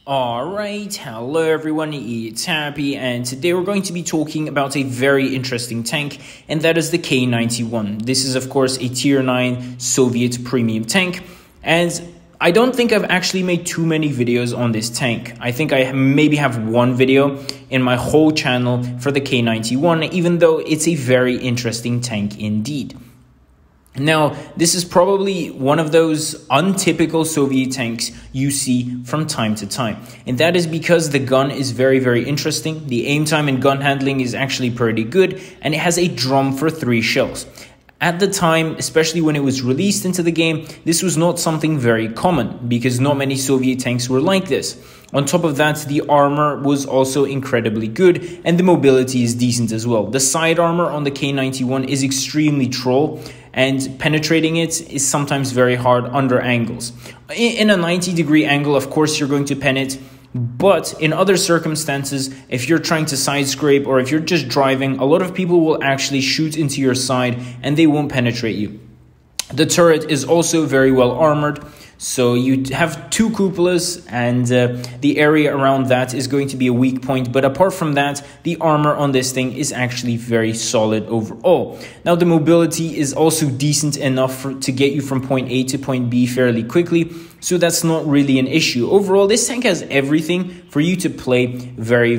Alright, hello everyone, it's Happy, and today we're going to be talking about a very interesting tank, and that is the K91. This is of course a tier 9 Soviet premium tank, and I don't think I've actually made too many videos on this tank. I think I maybe have one video in my whole channel for the K91, even though it's a very interesting tank indeed. Now, this is probably one of those untypical Soviet tanks you see from time to time. And that is because the gun is very interesting. The aim time and gun handling is actually pretty good. And it has a drum for 3 shells. At the time, especially when it was released into the game, this was not something very common because not many Soviet tanks were like this. On top of that, the armor was also incredibly good and the mobility is decent as well. The side armor on the K91 is extremely troll, and penetrating it is sometimes very hard under angles. In a 90-degree angle, of course, you're going to pen it. But in other circumstances, if you're trying to side scrape or if you're just driving, a lot of people will actually shoot into your side and they won't penetrate you. The turret is also very well armored. So you have 2 cupolas and the area around that is going to be a weak point. But apart from that, the armor on this thing is actually very solid overall. Now, the mobility is also decent enough to get you from point A to point B fairly quickly. So that's not really an issue. Overall, this tank has everything for you to play very,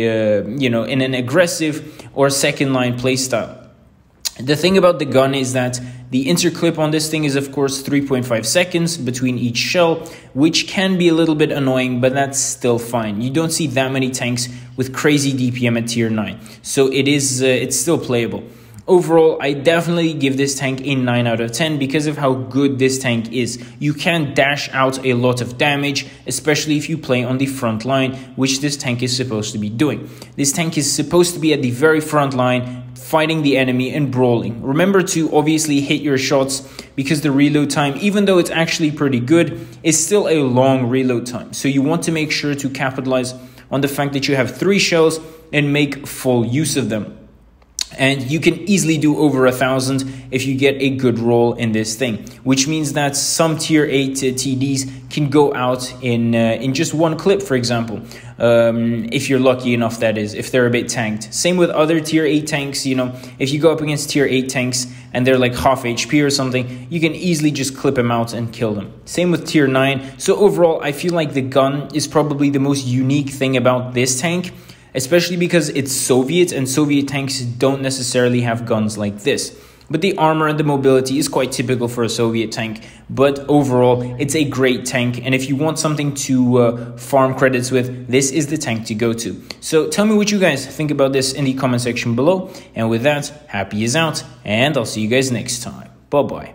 in an aggressive or second line playstyle. The thing about the gun is that the interclip on this thing is of course 3.5 seconds between each shell, which can be a little bit annoying, but that's still fine. You don't see that many tanks with crazy DPM at tier 9, so it's still playable. Overall, I definitely give this tank a 9 out of 10 because of how good this tank is. You can dash out a lot of damage, especially if you play on the front line, which this tank is supposed to be doing. This tank is supposed to be at the very front line, fighting the enemy and brawling. Remember to obviously hit your shots because the reload time, even though it's actually pretty good, is still a long reload time. So you want to make sure to capitalize on the fact that you have 3 shells and make full use of them. And you can easily do over 1,000 if you get a good roll in this thing, which means that some tier 8 TDs can go out in just one clip, for example, if you're lucky enough, that is, if they're a bit tanked. Same with other tier 8 tanks, if you go up against tier 8 tanks and they're like half HP or something, you can easily just clip them out and kill them. Same with tier 9. So overall, I feel like the gun is probably the most unique thing about this tank, especially because it's Soviet and Soviet tanks don't necessarily have guns like this. But the armor and the mobility is quite typical for a Soviet tank. But overall, it's a great tank. And if you want something to farm credits with, this is the tank to go to. So tell me what you guys think about this in the comment section below. And with that, Happy is out, and I'll see you guys next time. Bye-bye.